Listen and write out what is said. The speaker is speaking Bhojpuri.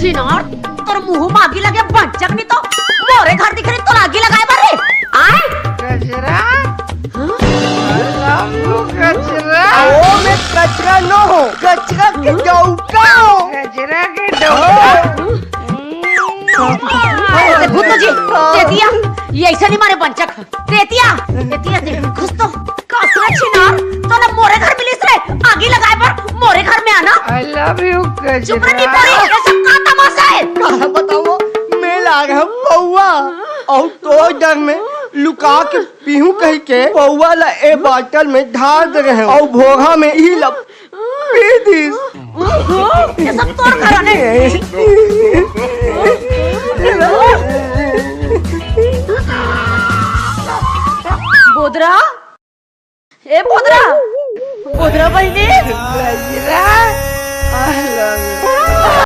चिनार तोर मुंह में आगी लगे बंचक नहीं तो मोरे घर दिख रही तो आगी लगाए बारे आए कचरा कचरा ओ मैं कचरा न हो, कचरा के डौका हो। कचरा के डौका भूत जी तेतिया ये ऐसा नहीं मारे बंचक तेतिया तेतिया देख कुछ तो कसरा चिनार तो ना मोरे घर मिलिस रे आगी लगाए पर मोरे घर में आना आई लव यू चुप रह कचरा पड़ी ये सब का तमाशा है कहा बताओ मैं लाग है पौवा और तो डर में लुका के पीहू कह के पौवा ला ए बोतल में ढाल दे रहे और भोगा में ही लब पी दिस। ये सब तोर घराने बोधरा ए बोधरा बोधरा बहनी